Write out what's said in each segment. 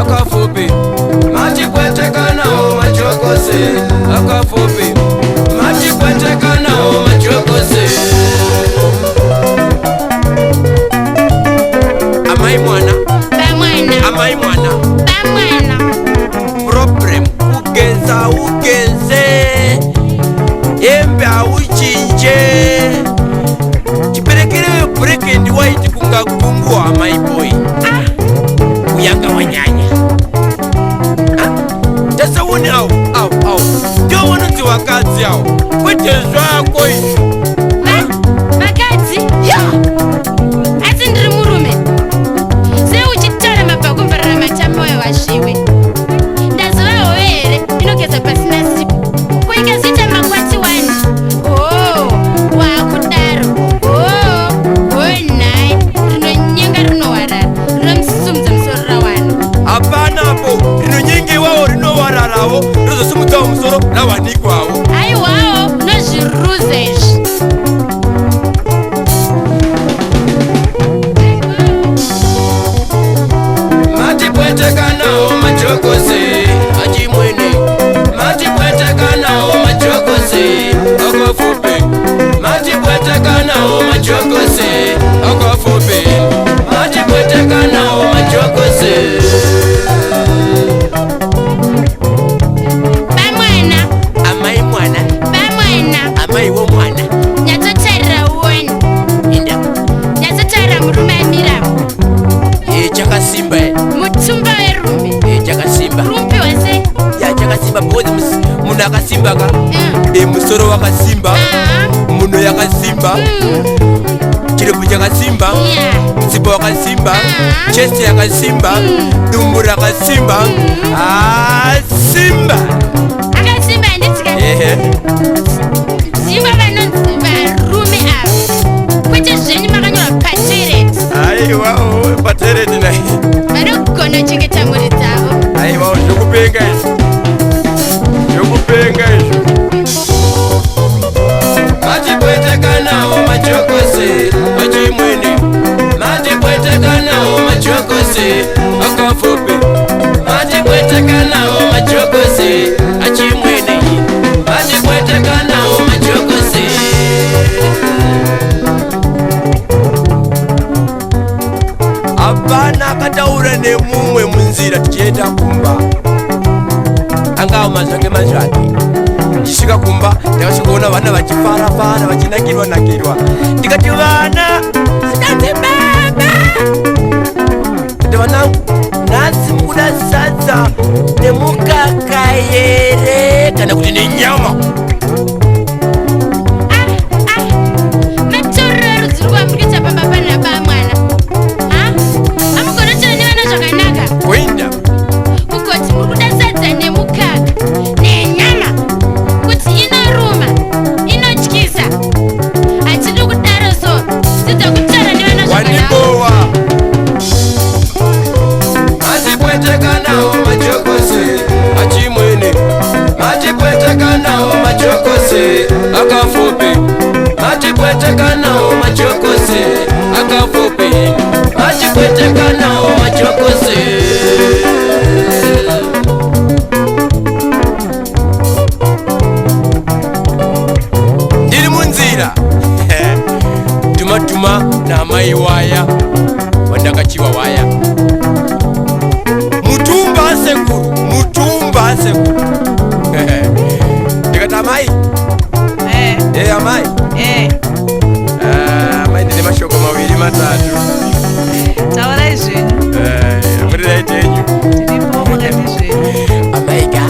akafupi machipwetekanawo machokose akafupi machipwetekanawo machokose amai mwana amai mwana problem ugenza ugenze embe auchinje chiperekereyo black and white kunga kungwa amai boy uyanga wanyanya tasawuni au ndio wanati wakati au wetezwako vakadzi asi ndiri murume seuchitara mabva kumbarara machamoyo vasviwe ndazivawo here inogeza pasina sipo kuikazita makwati wani wakudaro nhai rinonyenga rinowarara rinomusumudza musoro rawana hapanapo rinonyengewawo rinowararawo rizosumudzawo musoro rawanikwawo aiwawo nozviruza izvi matipwetekanawo machokose achimwene matipwetekanawo machokose akafupi matipwetekanawo machokose akafupi matipwetekanawo machokose pamwana amai mwana pamwana amaiwo mwana nyatsotarira uoni inda nyatsotarira murume amirapo chakasimba mutumba werume chakasimba rumpi wase chakasimba because munhu akasimba musoro wakasimba munhu yakasimba chirefu chakasimba mutsipa wakasimba chest yakasimba dumbu rakasimba simba akasimba handitsika ziva vanonzi varume ava kwete zvenyu makanyora patereti aiwawo patereti nai vanogona kuchengeta mhuri dzavo aiwawo zvokupenga izvo zvokupenga izvo matipwetekanawo machokose achimwene matipwetekanawo machokose akafupi matipwetekanawo machokose achimwene matipwetekanawo machokose hapana akataura nemumwe munzira tichienda kumba angawo mazvange mazvake ndisvika kumba ndakasvikaona vana vachifarafara vachinakirwa ndikati vana zvikanzi baba kuti vanangu nhasi mukuda sadza nemukaka here kana kuti nenyama matorero rudzi rwamurita pamba pana pamwana amugonochera nevana zvakanaka kuinda kugoti muri kuda sadza nemukaka nenyama kuti inoruma inotyisa hatidi kudaro so dzidza kutaura nevana zvakanaka wanibowa matipwetekanawo machokose achimwene matipwetekanawo machokose akafupi matipwetekanawo machokose akafupi matipwetekanawo machokose ndiri munzira tumatuma namai waya wandakachiva waya mutumba sekuru ndikati amai amai amai ndine mashoko maviri matatu taurai zvenyu murirait yenyu tiripo mukati zvenyu amaiga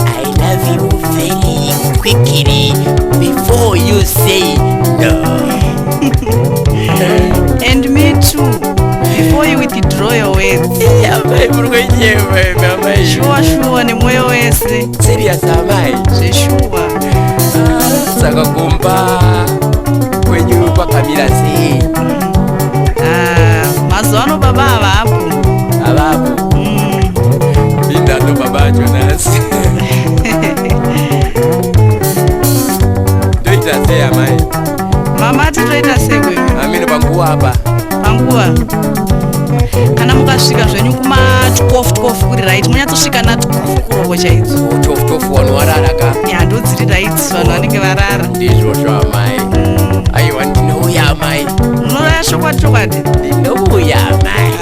I love you very quickly before you say no and me too before you withdraw your words amai muri kuinyema amai shuwa nemwoyo wese serious amai zveshuwa saka kumba kwenyu kwakamira sei mazuva ano baba avapo indando baba acho nasi toita sei amai mama titoita sei kwenyu amini panguva apa panguva kana makasvika zvenyu kuma 12 kuri right munyatsosvika na 12 kuroko chaidzo 12 vanhu vararaka ndodziri right vanhu vanenge varara ndizvozvo amai aiwa ndinouya amai unoraya chokwadi ndinouya amai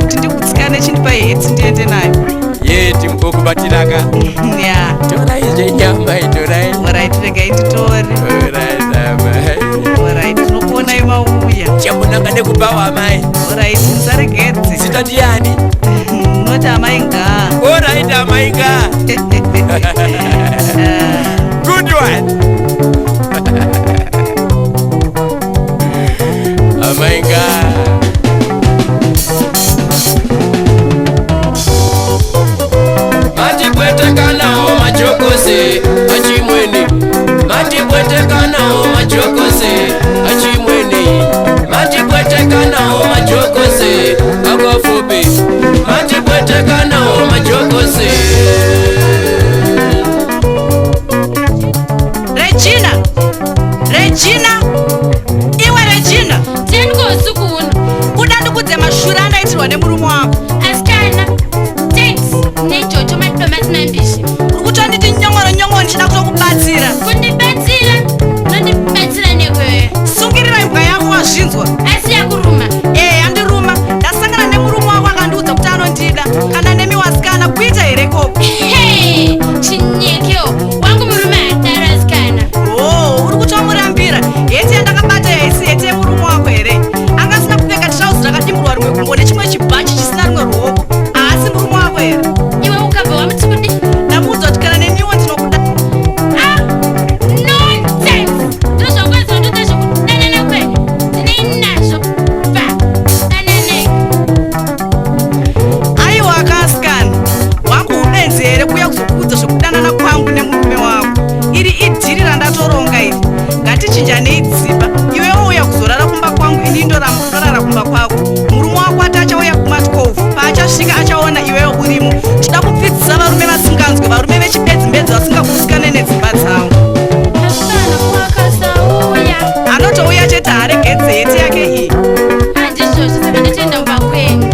kuti ndikutsikane chindipa heti ndiende nayo yeti mukokubatiraka ya torai zvenyamai torai orit regai nditori orit tinokuonai mauya chamunanga nekubawa amai orit musaregedze zita ndiani unoti amai ngaa orit amai ngaa good one amai ngaa matipwetekanawo majokose achimweni matipwetekanawo majokose achimweni matipwetekanawo majokose akwafupi matipwetekanawo majokose Regina iwe Regina tiendikosi kuno kuda ndikudze mashura andaitirwa nemurume wako asikana thanks nejojo madomasi mambishi uri kutonditi nyongoro ndichida kutokubatsira kundibatsira nondibatsira nekweyo sungirira imbwa yako wazvinzwa asi yakuruma yandiruma ndasangana nemurume wako akandiudza kuti anondida kana nemi wasikana kuita here kopo chinyekeo wangu murume adaro asikana uri kutomurambira heti yandakabata yaisi heti yemurume wako here angasina kupfeka tirauzi rakadimburwa rimwe gumbo nechimwe chibhachi chisina rimwe ruoko asi murume wako here iwe ukabva wamutikudi ndamuudza kuti kana neniwo ndinokuda nonsense ndozvakwaziva ndoita zvekudanana kwenyu ndinei nazvo pa dananei aiwa akasikana wangu ubenzi here kuuya kuzokuudza zvekudanana kwangu nemurume wako iri idhiri randatoronga iri ngatichinjanei dziva iwewo uya kuzorara kumba kwangu ini ndorara kumba kwako murume wako ati achauya kuma 12 paachasvika achaona iwewo urimo tida kupfidzisa varume vasinganzwe varume vechibedzimbedzi vasingakusikane nedzimba dzavo asikana kuwakasauya anotouya chete haregedze heti yake iyi handizvozvo saka ndatoenda mumba kwenyu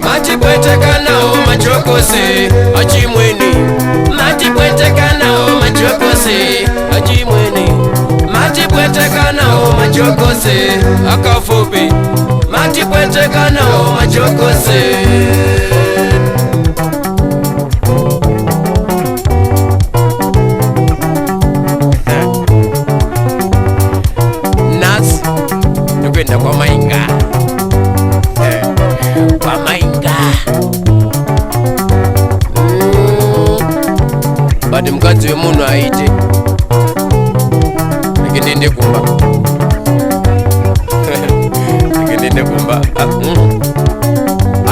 matipwetekanawo majokose achimweni matipwetekanawo majokose achimweni matipwetekanawo majokose akafupi matipwetekanawo majokose nasi tokuenda kwamainga kwamainga bati mukadzi wemunhu aite ndiende kumba ndiende kumba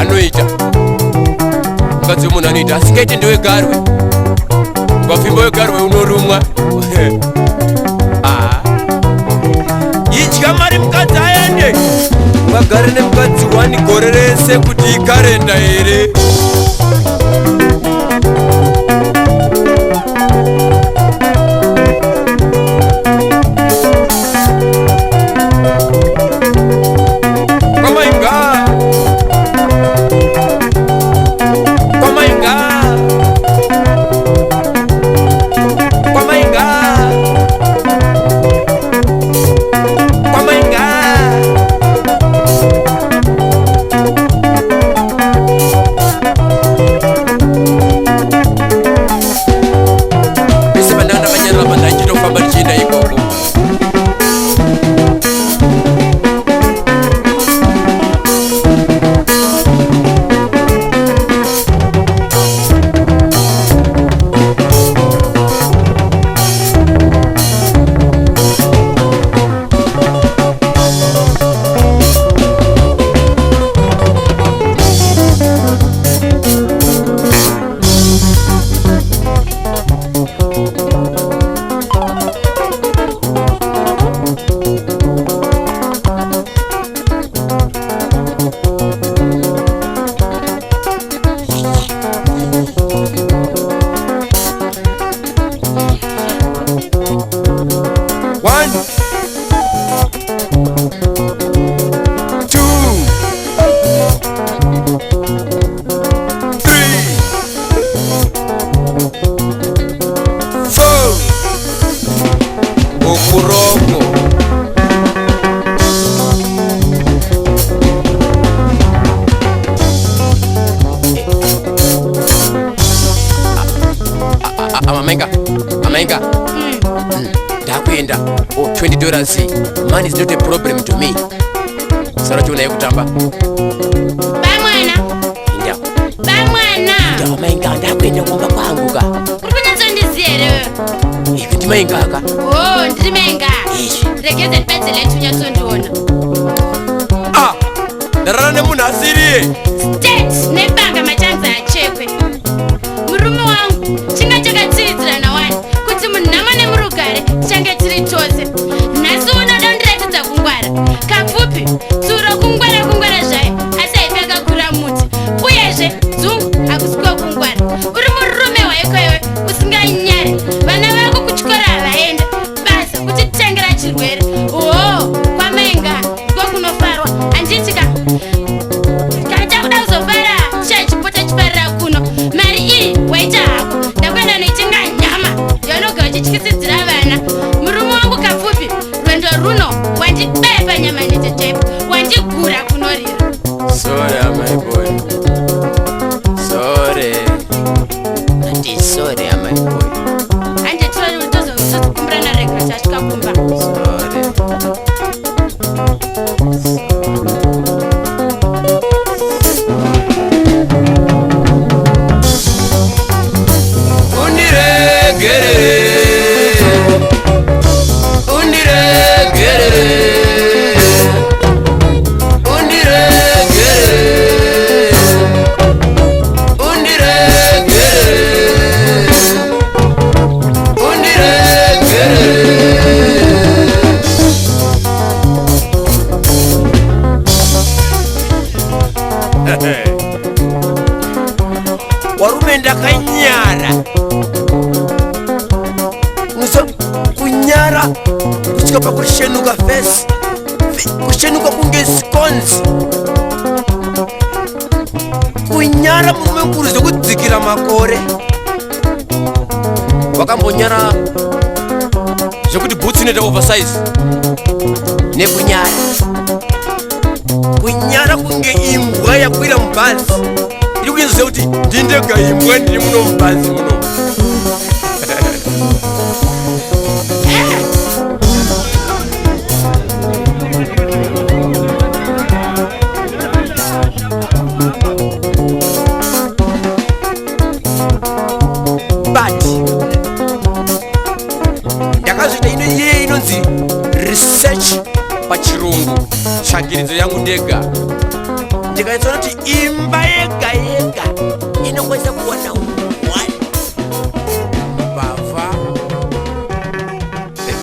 anoita mukadzi wemunhu anoita asingaite ndewegarwe ukafimba wegarwe unorumwa idya mari mukadzi aende ungagare nemukadzi wani gore rese kuti ikarenda here amainga ndakuenda $20 money is not a problem to me sara chona yekutamba bamwana amainga ndakuenda kumba kwangu ka uri kunyatsondiziyere ivi ndimainga aka ndiri menga regeze ndipedze letu unyatsondiona ndarara nemunhu asiriye state nebanga machanzi achekwe murume wangu chinga chakatsiridzirana wani kuti munhama nemurugare tichange tiri tose nhasi unoda undiratidza kungwara kapfupi tsuro kungwara zvayo asi haifi akakura muti uyezve dzungu hakusiko kungwara uri murume waikoiwe usinganyare vana vako kuchikora havaenda basa kuti titangera chirwere kwamainga ndiko kunofarwa handitika kana takuda kuzofara tichachipota chifarira kuno mari iyi waita hako ndakuenda noitenga nyama yaunoga uchityisidzira vana murume wangu kapfupi rwendo runo wandibepa nyama netetepo wandigura kunorira sorry my boy sorry my boy handetitori utozokumbirana rega chachikakumba warume ndakanyara kunyara kusvika pakushenuka fesi kushenuka kunge sconsi kunyara murume mukuru zvekudzikira makore wakambonyara zvekuti bhutsi inoita oversize nekunyara kunyara kunge imbwa yakwira mubhazi iri kuyenzoziva kuti ndindega imbwa ndiri muno mubhazi muno but ndakazoita iye inonzi research pachirungu tsvagiridzo yangu ndega ndikaitsaona kuti imba yega yega